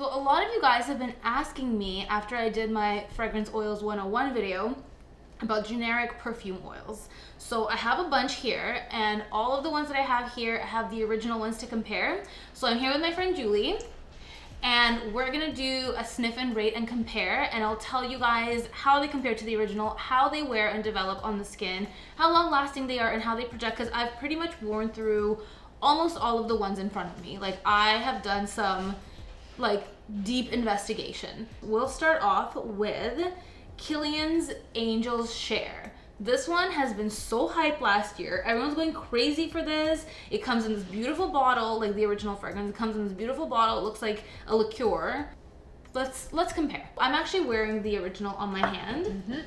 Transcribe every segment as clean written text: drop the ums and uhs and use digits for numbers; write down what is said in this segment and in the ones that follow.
So a lot of you guys have been asking me after I did my Fragrance Oils 101 video about generic perfume oils. So I have a bunch here, and all of the ones that I have here have the original ones to compare. So I'm here with my friend Julie, and we're gonna do a sniff and rate and compare, and I'll tell you guys how they compare to the original, how they wear and develop on the skin, how long lasting they are, and how they project, because I've pretty much worn through almost all of the ones in front of me. Like, I have done some like deep investigation. We'll start off with Kilian's Angel's Share. This one has been so hyped last year. Everyone's going crazy for this. It comes in this beautiful bottle, like the original fragrance. It comes in this beautiful bottle. It looks like a liqueur. Let's compare. I'm actually wearing the original on my hand. Mm-hmm.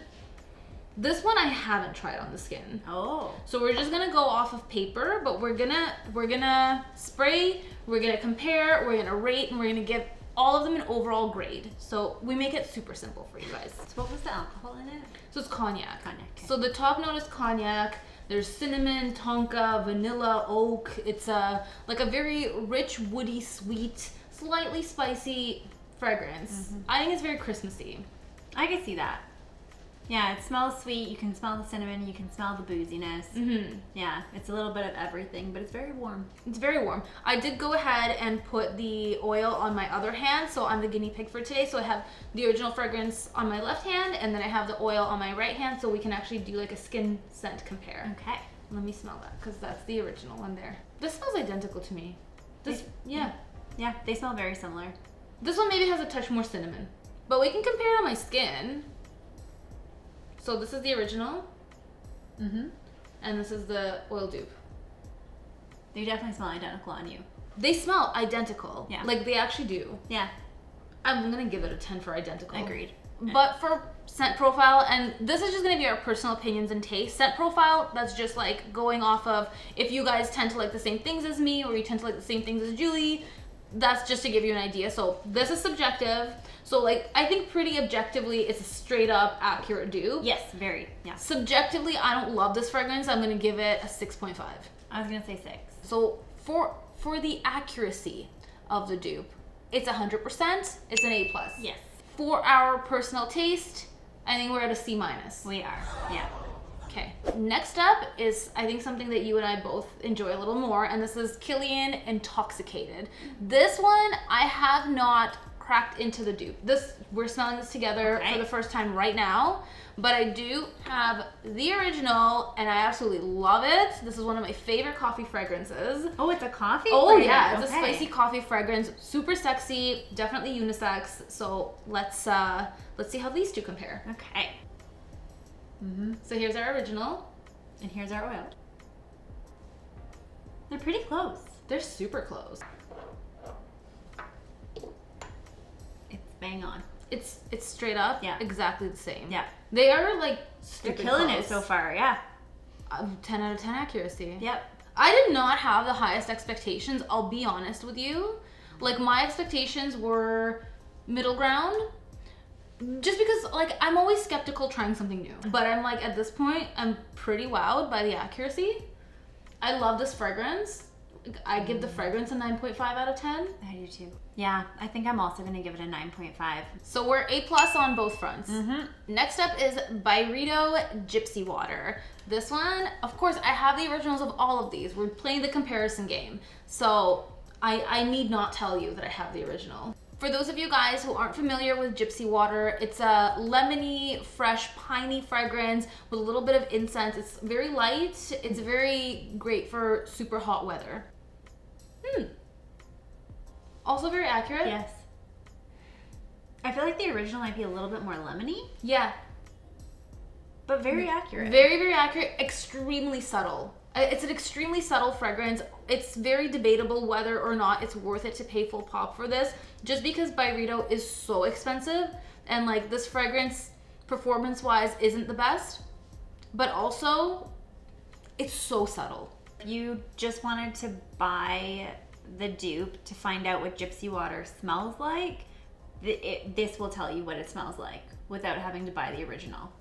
This one I haven't tried on the skin. Oh. So we're just gonna go off of paper, but we're gonna spray, we're gonna compare, we're gonna rate, and we're gonna give all of them an overall grade. So we make it super simple for you guys. So what was the alcohol in it? So it's cognac. Cognac. Okay. So the top note is cognac. There's cinnamon, tonka, vanilla, oak. It's like a very rich, woody, sweet, slightly spicy fragrance. Mm-hmm. I think it's very Christmassy. I can see that. Yeah, it smells sweet. You can smell the cinnamon. You can smell the booziness. Mm-hmm. Yeah, it's a little bit of everything, but it's very warm. It's very warm. I did go ahead and put the oil on my other hand, so I'm the guinea pig for today. So I have the original fragrance on my left hand, and then I have the oil on my right hand, so we can actually do like a skin scent compare. Okay. Let me smell that, because that's the original one there. This smells identical to me. Yeah, they smell very similar. This one maybe has a touch more cinnamon, but we can compare it on my skin. So this is the original, and this is the oil dupe. They definitely smell identical on you. They smell identical. Yeah. Like, they actually do. Yeah. I'm gonna give it a 10 for identical. Agreed. But for scent profile, and this is just gonna be our personal opinions and taste. Scent profile, that's just like going off of if you guys tend to like the same things as me, or you tend to like the same things as Julie. That's just to give you an idea. So this is subjective. So like, I think pretty objectively, it's a straight up accurate dupe. Yes, very. Yeah. Subjectively, I don't love this fragrance. I'm gonna give it a 6.5. I was gonna say 6. So for the accuracy of the dupe, it's 100%. It's an A+. Yes. For our personal taste, I think we're at a C-. We are. Yeah. Okay. Next up is, I think, something that you and I both enjoy a little more, and this is Kilian Intoxicated. This one, I have not cracked into the dupe. We're smelling this together for the first time right now, but I do have the original, and I absolutely love it. This is one of my favorite coffee fragrances. Oh, it's a coffee? Oh yeah, it's a spicy coffee fragrance. Super sexy, definitely unisex. So let's see how these two compare. Okay. So here's our original, and here's our oil. They're pretty close. They're super close. It's bang on. It's straight up, exactly the same. Yeah. They are like They're killing it so far, yeah. 10 out of 10 accuracy. Yep. I did not have the highest expectations, I'll be honest with you. Like, my expectations were middle ground. Just because, like, I'm always skeptical trying something new. But I'm like, at this point, I'm pretty wowed by the accuracy. I love this fragrance. I give the fragrance a 9.5 out of 10. I do too. Yeah, I think I'm also going to give it a 9.5. So we're A+ on both fronts. Next up is Byredo Gypsy Water. This one, of course, I have the originals of all of these. We're playing the comparison game. So I need not tell you that I have the original. For those of you guys who aren't familiar with Gypsy Water, it's a lemony, fresh, piney fragrance with a little bit of incense. It's very light. It's very great for super hot weather. Also very accurate. Yes. I feel like the original might be a little bit more lemony. Yeah. But very accurate. Very, very accurate. Extremely subtle. It's an extremely subtle fragrance. It's very debatable whether or not it's worth it to pay full pop for this, just because Byredo is so expensive, and like, this fragrance performance-wise isn't the best, but also it's so subtle. If you just wanted to buy the dupe to find out what Gypsy Water smells like, this will tell you what it smells like without having to buy the original.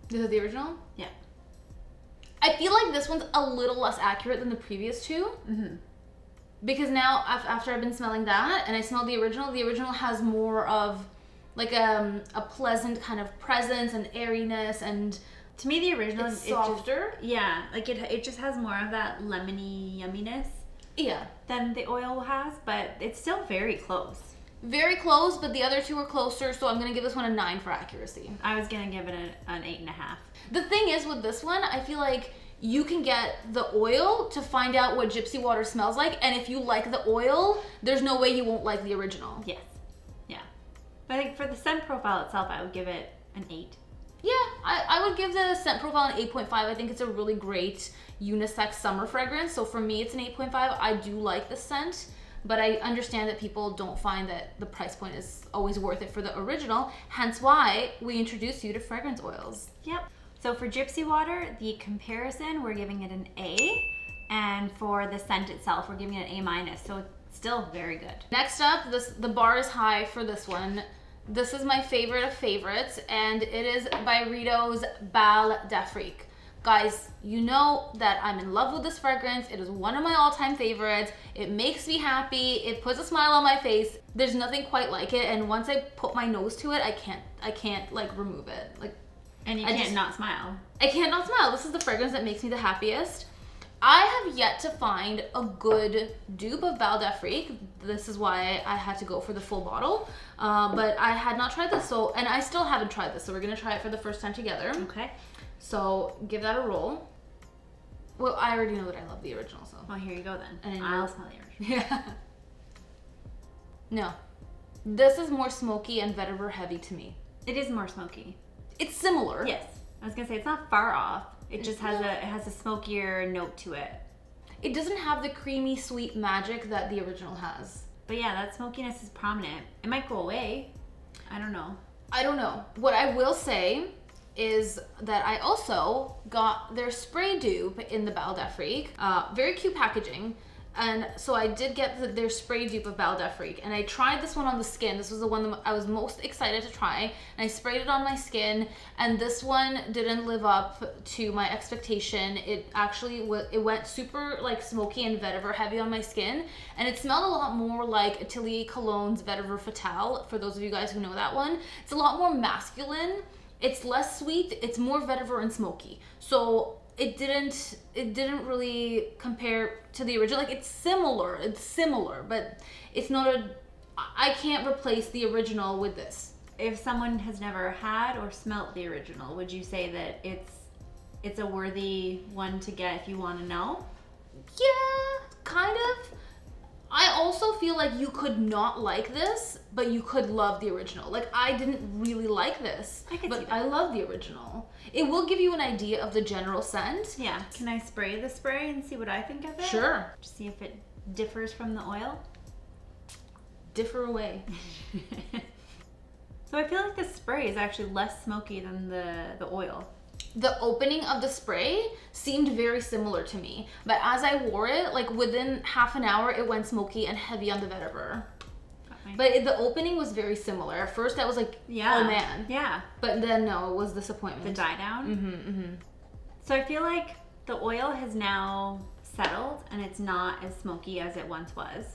This is the original? Yeah. I feel like this one's a little less accurate than the previous two. Because now after I've been smelling that and I smell the original has more of like a pleasant kind of presence and airiness, and to me the original it's softer. Like it just has more of that lemony yumminess than the oil has, but it's still very close. Very close, but the other two are closer, so I'm gonna give this one a 9 for accuracy. I was gonna give it an 8.5. The thing is with this one, I feel like you can get the oil to find out what Gypsy Water smells like, and if you like the oil, there's no way you won't like the original. Yes. Yeah. But I think for the scent profile itself, I would give it an 8. Yeah, I would give the scent profile an 8.5. I think it's a really great unisex summer fragrance, so for me it's an 8.5. I do like the scent, but I understand that people don't find that the price point is always worth it for the original, hence why we introduce you to fragrance oils. Yep. So for Gypsy Water, the comparison, we're giving it an A, and for the scent itself, we're giving it an A-, so it's still very good. Next up, the bar is high for this one. This is my favorite of favorites, and it is by Rito's Bal d'Afrique. Guys, you know that I'm in love with this fragrance. It is one of my all-time favorites. It makes me happy. It puts a smile on my face. There's nothing quite like it, and once I put my nose to it, I can't like remove it. Like, and you can't not smile. I can't not smile. This is the fragrance that makes me the happiest. I have yet to find a good dupe of Bal d'Afrique. This is why I had to go for the full bottle. But I had not tried this, and I still haven't tried this, so we're gonna try it for the first time together. Okay. So give that a roll. Well, I already know that I love the original, so. Well, here you go then. And I'll smell the original. Yeah. No. This is more smoky and vetiver heavy to me. It is more smoky. It's similar. Yes. I was gonna say it's not far off. It just has a smokier note to it. It doesn't have the creamy sweet magic that the original has. But yeah, that smokiness is prominent. It might go away. I don't know. I don't know. What I will say is that I also got their spray dupe in the Bal d'Afrique. Very cute packaging. And so I did get their spray dupe of Bal d'Afrique, and I tried this one on the skin. This was the one that I was most excited to try, and I sprayed it on my skin, and this one didn't live up to my expectation. It actually it went super like smoky and vetiver heavy on my skin, and it smelled a lot more like Atelier Cologne's Vetiver Fatale, for those of you guys who know that one. It's a lot more masculine. It's less sweet. It's more vetiver and smoky. So it didn't really compare to the original. Like, it's similar, but it's not I can't replace the original with this. If someone has never had or smelt the original, would you say that it's a worthy one to get if you want to know? Yeah, kind of. I also feel like you could not like this, but you could love the original. Like, I didn't really like this, but I love the original. It will give you an idea of the general scent. Yeah. Can I spray the spray and see what I think of it? Sure. Just see if it differs from the oil. Differ away. So I feel like the spray is actually less smoky than the oil. The opening of the spray seemed very similar to me, but as I wore it, like within half an hour, it went smoky and heavy on the vetiver. But the opening was very similar. At first, I was like, yeah. Oh man. Yeah. But then no, it was disappointment. The die down? Mm-hmm, mm-hmm. So I feel like the oil has now settled and it's not as smoky as it once was.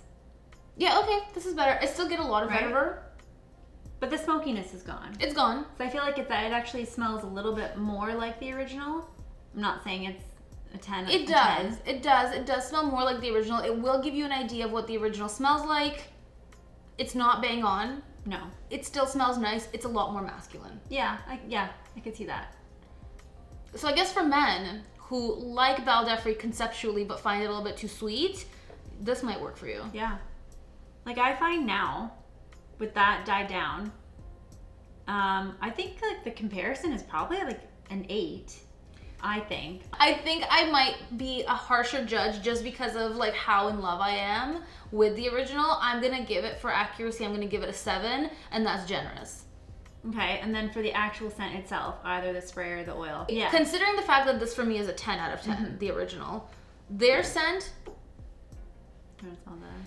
Yeah, okay, this is better. I still get a lot of vetiver. But the smokiness is gone. It's gone. So I feel like it actually smells a little bit more like the original. I'm not saying it's a 10. It does. 10. It does. It does smell more like the original. It will give you an idea of what the original smells like. It's not bang on. No. It still smells nice. It's a lot more masculine. Yeah, I could see that. So I guess for men who like Bal d'Afrique conceptually but find it a little bit too sweet, this might work for you. Yeah. Like, I find now, with that died down, I think like the comparison is probably like an 8. I think I might be a harsher judge just because of like how in love I am with the original. I'm gonna give it, for accuracy, I'm gonna give it a 7, and that's generous. Okay, and then for the actual scent itself, either the spray or the oil. Yeah. Considering the fact that this for me is a 10 out of 10, mm-hmm. The original, their scent. I'm gonna smell that.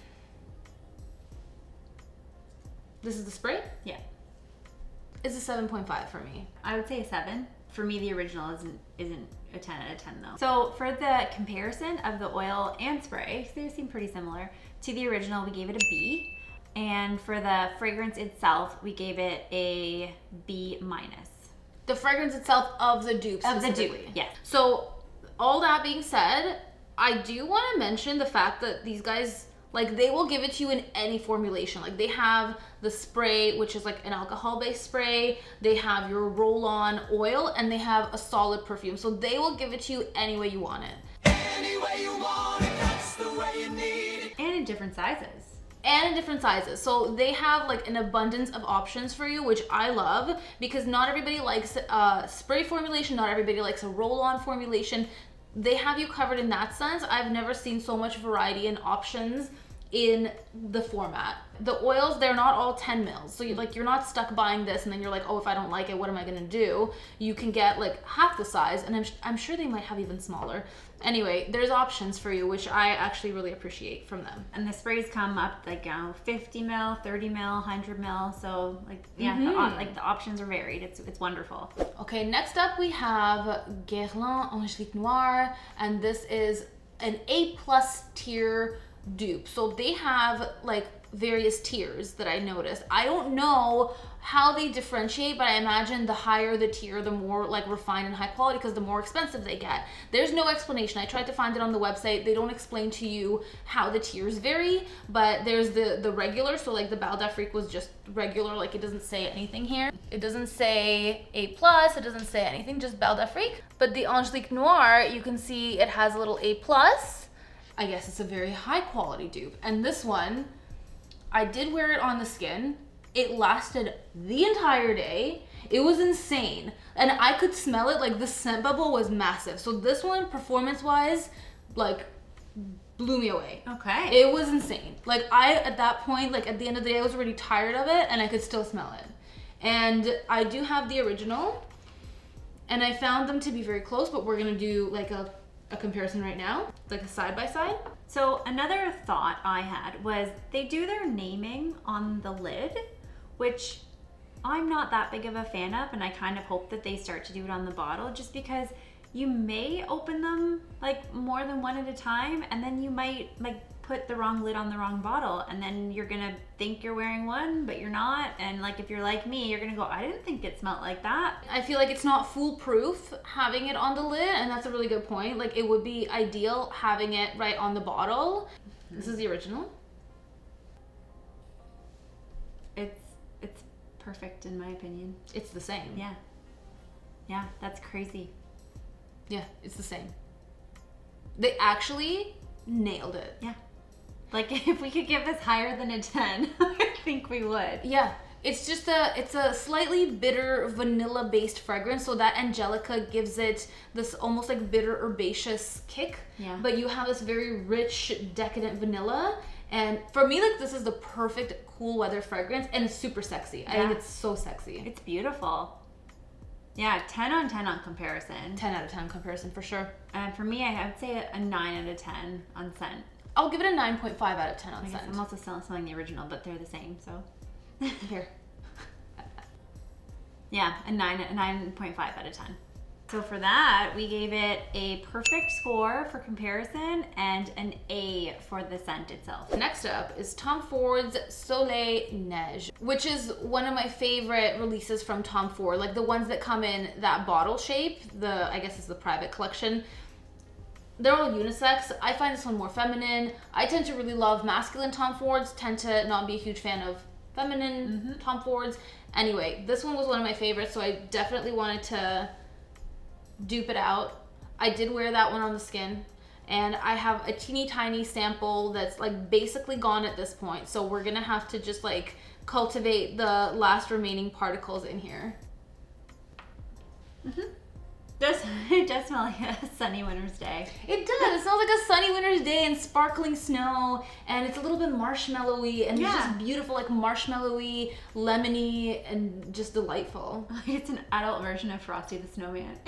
This is the spray? Yeah. It's a 7.5 for me. I would say a 7. For me, the original isn't a 10 out of 10 though. So for the comparison of the oil and spray, they seem pretty similar to the original, we gave it a B. And for the fragrance itself, we gave it a B-. The fragrance itself of the dupe Of the specifically. dupe, yes. So all that being said, I do want to mention the fact that these guys, like, they will give it to you in any formulation. Like, they have the spray, which is like an alcohol-based spray. They have your roll-on oil, and they have a solid perfume. So they will give it to you any way you want it. Any way you want it, that's the way you need it. And in different sizes. And in different sizes. So they have like an abundance of options for you, which I love, because not everybody likes spray formulation, not everybody likes a roll-on formulation. They have you covered in that sense. I've never seen so much variety and options in the format. The oils, they're not all 10 mils. So you're not stuck buying this and then you're like, oh, if I don't like it, what am I gonna do? You can get like half the size, and I'm sure they might have even smaller. Anyway, there's options for you, which I actually really appreciate from them. And the sprays come up like 50 mil, 30 mil, 100 mil. So like, yeah, the options are varied. It's wonderful. Okay, next up we have Guerlain Angelique Noir, and this is an A+ tier dupe. So they have like various tiers that I noticed. I don't know how they differentiate, but I imagine the higher the tier, the more like refined and high quality, because the more expensive they get. There's no explanation. I tried to find it on the website. They don't explain to you how the tiers vary, but there's the regular. So like the Bal d'Afrique was just regular, like it doesn't say anything here. It doesn't say A+, it doesn't say anything, just Bal d'Afrique. But the Angelique Noir, you can see it has a little A+. I guess it's a very high quality dupe. And this one, I did wear it on the skin. It lasted the entire day. It was insane. And I could smell it, like the scent bubble was massive. So this one, performance-wise, like blew me away. Okay. It was insane. Like at that point, like at the end of the day, I was already tired of it and I could still smell it. And I do have the original, and I found them to be very close, but we're gonna do like a comparison right now, like a side by side. So another thought I had was they do their naming on the lid, which I'm not that big of a fan of, and I kind of hope that they start to do it on the bottle, just because you may open them like more than one at a time, and then you might like put the wrong lid on the wrong bottle, and then you're gonna think you're wearing one but you're not, and like if you're like me, you're gonna go, I didn't think it smelled like that. I feel like it's not foolproof having it on the lid, and that's a really good point. Like it would be ideal having it right on the bottle. This is the original. It's perfect in my opinion. It's the same. Yeah, that's crazy. Yeah, it's the same. They actually nailed it. Yeah. Like if we could give this higher than a 10, I think we would. Yeah, it's just it's a slightly bitter vanilla based fragrance, so that Angelica gives it this almost like bitter herbaceous kick. Yeah. But you have this very rich, decadent vanilla, and for me, like this is the perfect cool weather fragrance, and it's super sexy. I think it's so sexy. It's beautiful. Yeah, 10 on 10 on comparison. 10 out of 10 comparison for sure. And for me, I would say a 9 out of 10 on scent. I'll give it a 9.5 out of 10 on I guess scent. I'm also still smelling the original, but they're the same, so. Here. Yeah, a 9.5 out of 10. So for that, we gave it a perfect score for comparison and an A for the scent itself. Next up is Tom Ford's Soleil Neige, which is one of my favorite releases from Tom Ford, like the ones that come in that bottle shape. I guess it's the private collection. They're all unisex. I find this one more feminine. I tend to really love masculine Tom Fords, tend to not be a huge fan of feminine Tom Fords. Anyway, this one was one of my favorites, so I definitely wanted to dupe it out. I did wear that one on the skin, and I have a teeny tiny sample that's like basically gone at this point, so we're gonna have to just like cultivate the last remaining particles in here. It does smell like a sunny winter's day. It does. It smells like a sunny winter's day and sparkling snow, and it's a little bit marshmallowy, and it's just beautiful, like marshmallowy, lemony, and just delightful. It's an adult version of Frosty the Snowman.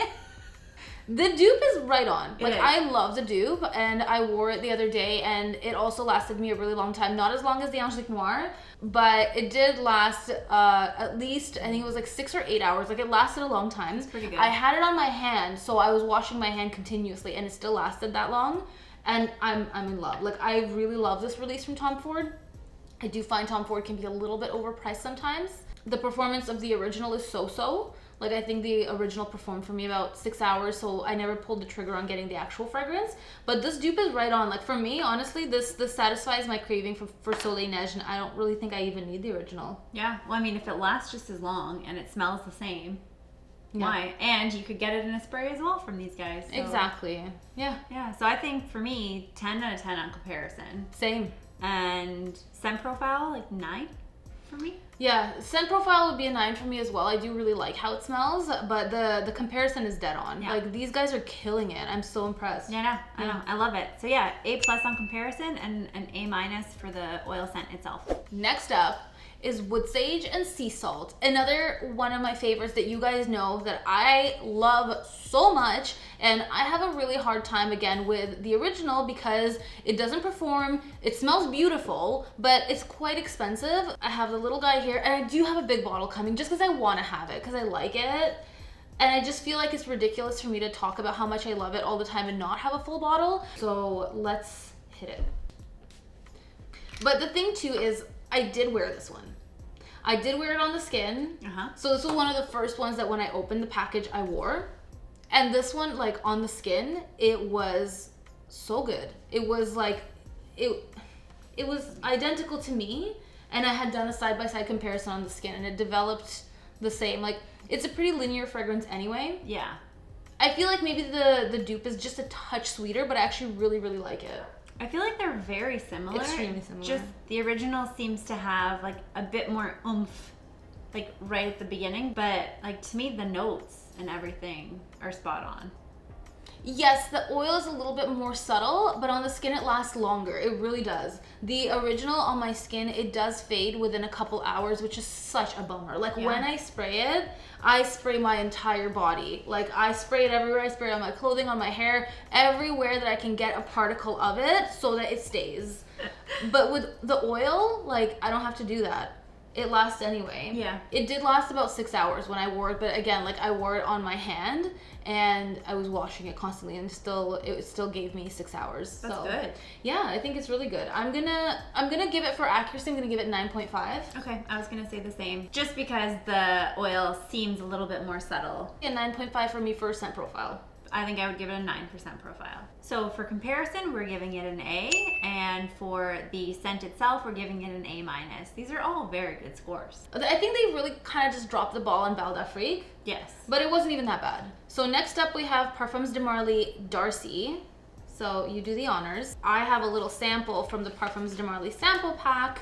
The dupe is right on. It Like, is. I love the dupe, and I wore it the other day, and it also lasted me a really long time. Not as long as the Angelique Noir, but it did last at least, I think it was like 6 or 8 hours. Like, it lasted a long time. That's pretty good. I had it on my hand, so I was washing my hand continuously, and it still lasted that long. And I'm in love. Like, I really love this release from Tom Ford. I do find Tom Ford can be a little bit overpriced sometimes. The performance of the original is so-so. Like, I think the original performed for me about 6 hours, so I never pulled the trigger on getting the actual fragrance. But this dupe is right on. Like, for me, honestly, this satisfies my craving for Soleil Neige, and I don't really think I even need the original. Yeah. Well, I mean, if it lasts just as long and it smells the same, why? And you could get it in a spray as well from these guys. So. Exactly. Yeah. Yeah. So I think for me, 10 out of 10 on comparison. Same. And scent profile, like 9 for me. Yeah, scent profile would be a 9 for me as well. I do really like how it smells, but the comparison is dead on. Yeah. Like, these guys are killing it. I'm so impressed. Yeah, I know. I love it. So yeah, A+ on comparison and an A- for the oil scent itself. Next up is Wood Sage and Sea Salt. Another one of my favorites that you guys know that I love so much, and I have a really hard time again with the original because it doesn't perform. It smells beautiful, but it's quite expensive. I have the little guy here, and I do have a big bottle coming just because I want to have it, because I like it. And I just feel like it's ridiculous for me to talk about how much I love it all the time and not have a full bottle. So let's hit it. But the thing too is, I did wear this one. I did wear it on the skin. So this was one of the first ones that when I opened the package, I wore. And this one, like, on the skin, it was so good. It was like, it was identical to me. And I had done a side-by-side comparison on the skin, and it developed the same. Like, it's a pretty linear fragrance anyway. Yeah. I feel like maybe the dupe is just a touch sweeter, but I actually really, really like it. I feel like they're very similar. Extremely similar. Just the original seems to have like a bit more oomph, like right at the beginning. But like to me, the notes and everything are spot on. Yes, the oil is a little bit more subtle, but on the skin it lasts longer. It really does. The original on my skin, it does fade within a couple hours, which is such a bummer. Like, when I spray it, I spray my entire body. Like, I spray it everywhere. I spray it on my clothing, on my hair, everywhere that I can get a particle of it so that it stays. But with the oil, like, I don't have to do that. It lasts anyway. Yeah. It did last about 6 hours when I wore it, but again, like, I wore it on my hand and I was washing it constantly, and it still gave me 6 hours. That's so good. Yeah, I think it's really good. I'm gonna give it, for accuracy, I'm gonna give it 9.5. Okay, I was gonna say the same. Just because the oil seems a little bit more subtle. Yeah, 9.5 for me for scent profile. I think I would give it a 9% profile. So for comparison, we're giving it an A, and for the scent itself, we're giving it an A-. These are all very good scores. I think they really kind of just dropped the ball on Val d'Afrique, Yes. but it wasn't even that bad. So next up we have Parfums de Marly Darcy. So you do the honors. I have a little sample from the Parfums de Marly sample pack,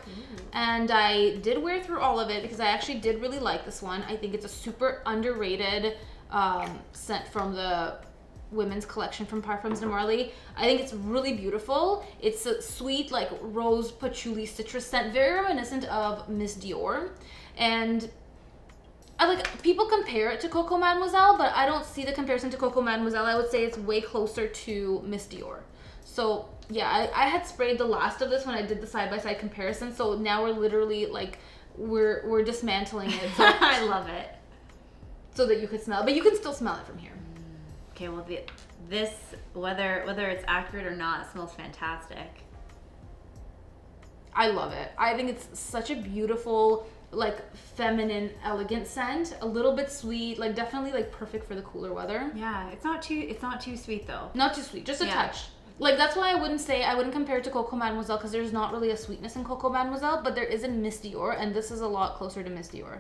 and I did wear through all of it because I actually did really like this one. I think it's a super underrated scent from the women's collection from Parfums de Marly. I think it's really beautiful. It's a sweet, like, rose patchouli citrus scent, very reminiscent of Miss Dior. And I like, people compare it to Coco Mademoiselle, but I don't see the comparison to Coco Mademoiselle. I would say it's way closer to Miss Dior. So yeah, I had sprayed the last of this when I did the side-by-side comparison, so now we're literally like, we're dismantling it. So, I love it. so that you could smell it, but you can still smell it from here. Okay, well, this, whether it's accurate or not, it smells fantastic. I love it. I think it's such a beautiful, like, feminine, elegant scent. A little bit sweet, like, definitely, like, perfect for the cooler weather. Yeah, it's not too sweet though. Not too sweet, just a Yeah. touch. Like, that's why I wouldn't compare it to Coco Mademoiselle, because there's not really a sweetness in Coco Mademoiselle, but there is in Miss Dior, and this is a lot closer to Miss Dior.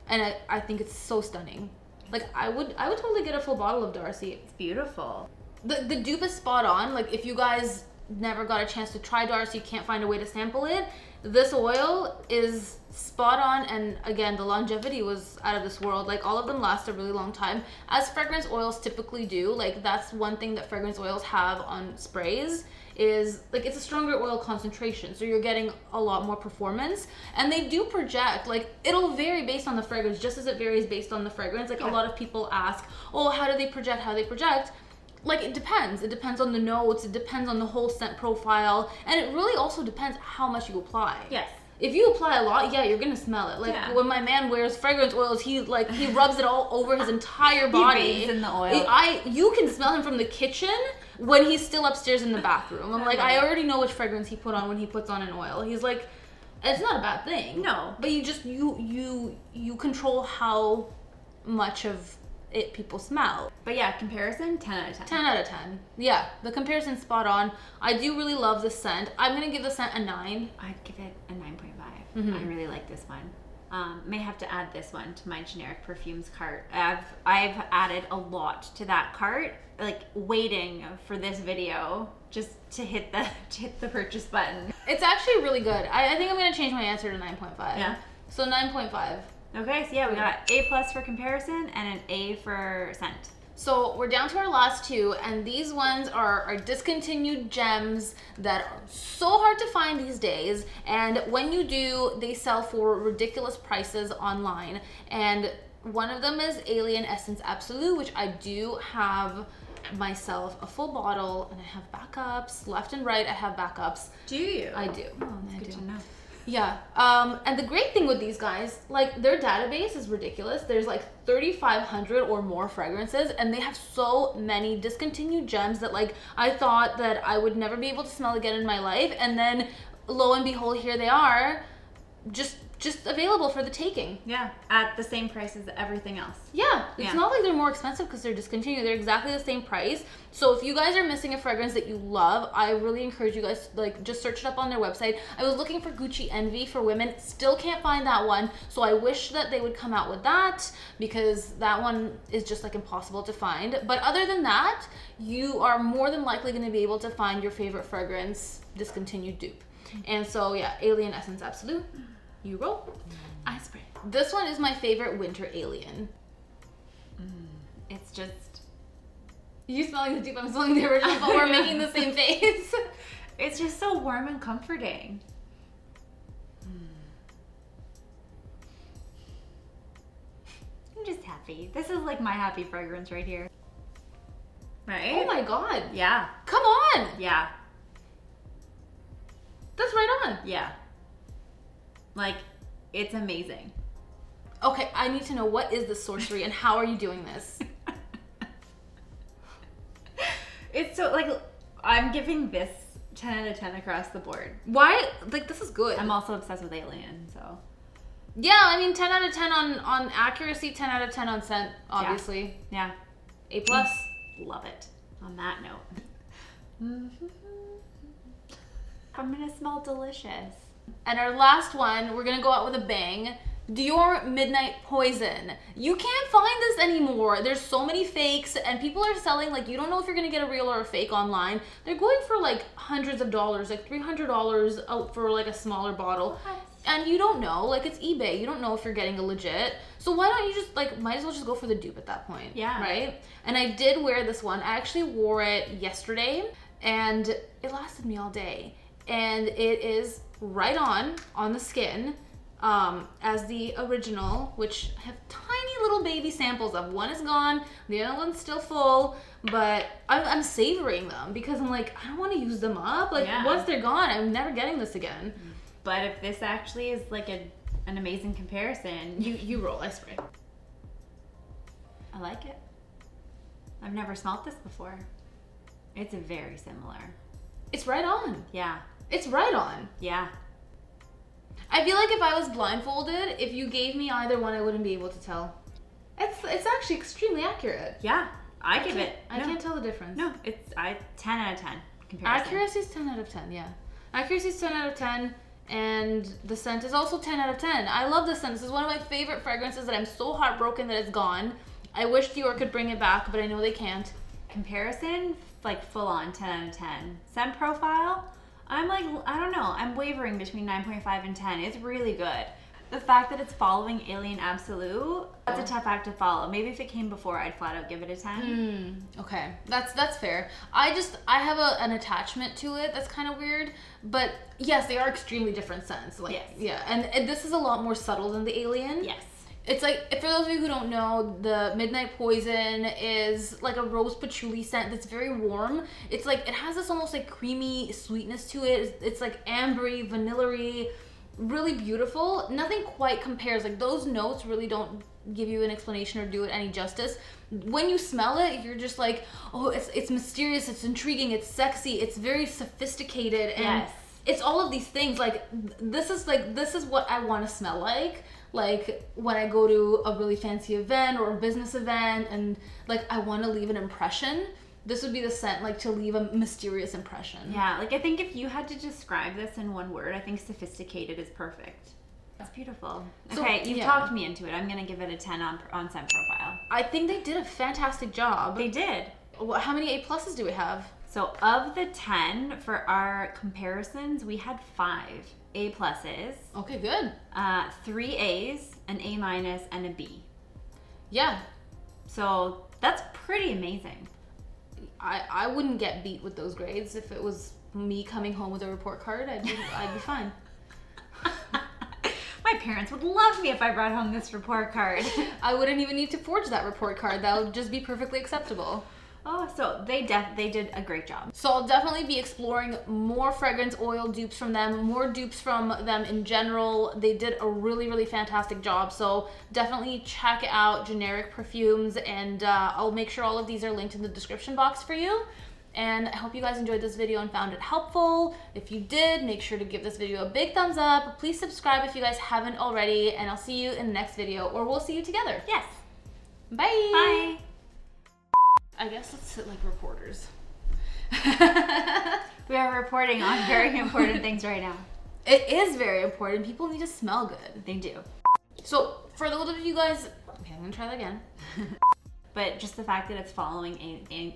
And I think it's so stunning. Like, I would totally get a full bottle of Darcy. It's beautiful. The dupe is spot on. Like, if you guys never got a chance to try Darcy, you can't find a way to sample it, This oil is spot on, and again, the longevity was out of this world. Like, all of them last a really long time, as fragrance oils typically do. Like, that's one thing that fragrance oils have on sprays, is like it's a stronger oil concentration, so you're getting a lot more performance. And they do project, like, it'll vary based on the fragrance just as it varies based on the fragrance. Like, a lot of people ask, oh, how do they project, like, it depends on the notes, it depends on the whole scent profile, and it really also depends how much you apply. Yes. If you apply a lot, yeah, you're gonna smell it. Like, when my man wears fragrance oils, he rubs it all over his entire body. He bathes in the oil. You can smell him from the kitchen when he's still upstairs in the bathroom. I'm like, I already know which fragrance he put on when he puts on an oil. He's like, it's not a bad thing. No. But you just, you control how much of it people smell. But yeah, comparison, 10 out of 10. 10 out of 10. Yeah, the comparison's spot on. I do really love the scent. I'm gonna give the scent a 9. I'd give it a 9.5. Mm-hmm. I really like this one. May have to add this one to my generic perfumes cart. I've added a lot to that cart, like waiting for this video just to hit the purchase button. It's actually really good. I think I'm gonna change my answer to 9.5. Yeah. So 9.5. Okay, so yeah, we got A+ for comparison and an A for scent. So we're down to our last two, and these ones are discontinued gems that are so hard to find these days. And when you do, they sell for ridiculous prices online. And one of them is Alien Essence Absolue, which I do have myself a full bottle, and I have backups left and right. I have backups. Do you? I do. Oh, that's good to know. Yeah, and the great thing with these guys, like, their database is ridiculous. There's like 3,500 or more fragrances, and they have so many discontinued gems that, like, I thought that I would never be able to smell again in my life, and then lo and behold, here they are, just available for the taking. Yeah, at the same price as everything else. Yeah, it's not like they're more expensive because they're discontinued. They're exactly the same price. So if you guys are missing a fragrance that you love, I really encourage you guys to, like, just search it up on their website. I was looking for Gucci Envy for women, still can't find that one. So I wish that they would come out with that, because that one is just, like, impossible to find. But other than that, you are more than likely going to be able to find your favorite fragrance discontinued dupe. And so yeah, Alien Essence Absolute. You roll. I spray. This one is my favorite winter alien. It's just... You smelling the dupe, I'm smelling the original, but we're making the same face. It's just so warm and comforting. I'm just happy. This is like my happy fragrance right here. Right? Oh my god. Yeah. Come on. Yeah. That's right on. Yeah. Like, it's amazing. Okay, I need to know, what is this sorcery and how are you doing this? It's so, like, I'm giving this 10 out of 10 across the board. Why? Like, this is good. I'm also obsessed with Alien, so. Yeah, I mean, 10 out of 10 on accuracy, 10 out of 10 on scent, obviously. Yeah. A+. Love it. On that note. I'm gonna smell delicious. And our last one, we're gonna go out with a bang. Dior Midnight Poison. You can't find this anymore. There's so many fakes, and people are selling, like, you don't know if you're gonna get a real or a fake online. They're going for like hundreds of dollars, like $300 out for like a smaller bottle. What? And you don't know, like, it's eBay. You don't know if you're getting a legit. So why don't you just, like, might as well just go for the dupe at that point. Yeah. Right? And I did wear this one. I actually wore it yesterday, and it lasted me all day. And it is right on the skin, as the original, which I have tiny little baby samples of. One is gone, the other one's still full, but I'm savoring them because I'm like, I don't want to use them up. Like, once they're gone, I'm never getting this again. But if this actually is like an amazing comparison, you roll, I spray. I like it. I've never smelled this before. It's very similar. It's right on. Yeah. It's right on. Yeah. I feel like if I was blindfolded, if you gave me either one, I wouldn't be able to tell. It's actually extremely accurate. Yeah. I give it. I can't tell the difference. No, it's 10 out of 10 comparison. Accuracy's 10 out of 10, yeah. Accuracy's 10 out of 10, and the scent is also 10 out of 10. I love this scent. This is one of my favorite fragrances that I'm so heartbroken that it's gone. I wish Dior could bring it back, but I know they can't. Comparison, like full on 10 out of 10. Scent profile, I'm like, I don't know. I'm wavering between 9.5 and 10. It's really good. The fact that it's following Alien Absolute, that's a tough act to follow. Maybe if it came before, I'd flat out give it a 10. Okay, that's fair. I have an attachment to it that's kind of weird, but yes, they are extremely different scents. Like, Yes. yeah, and this is a lot more subtle than the Alien. Yes. It's like, for those of you who don't know, the Midnight Poison is like a rose patchouli scent that's very warm. It's like, it has this almost like creamy sweetness to it. It's like ambery, vanilla-y, really beautiful. Nothing quite compares. Like, those notes really don't give you an explanation or do it any justice. When you smell it, you're just like, oh, it's mysterious, it's intriguing, it's sexy, it's very sophisticated, and Yes. it's all of these things. Like, this is what I want to smell like when I go to a really fancy event or a business event, and like I want to leave an impression. This would be the scent, like, to leave a mysterious impression. Yeah, like I think if you had to describe this in one word, I think sophisticated is perfect. It's beautiful. So, Okay, you've yeah. talked me into it. I'm gonna give it a 10 on scent profile. I think they did a fantastic job. They did. How many A+ do we have? So of the 10 for our comparisons, we had 5 A+, Okay, good. 3 A's, an A-, and a B. Yeah, So that's pretty amazing. I wouldn't get beat with those grades. If it was me coming home with a report card, I'd be fine. My parents would love me if I brought home this report card. I wouldn't even need to forge that report card. That would just be perfectly acceptable. Oh, so they did a great job. So I'll definitely be exploring more fragrance oil dupes from them, more dupes from them in general. They did a really, really fantastic job. So definitely check out Generic Perfumes, and I'll make sure all of these are linked in the description box for you. And I hope you guys enjoyed this video and found it helpful. If you did, make sure to give this video a big thumbs up. Please subscribe if you guys haven't already, and I'll see you in the next video, or we'll see you together. Yes. Bye. Bye. I guess let's sit like reporters. We are reporting on very important things right now. It is very important. People need to smell good. They do. So for those of you guys, okay, I'm gonna try that again. But just the fact that it's following a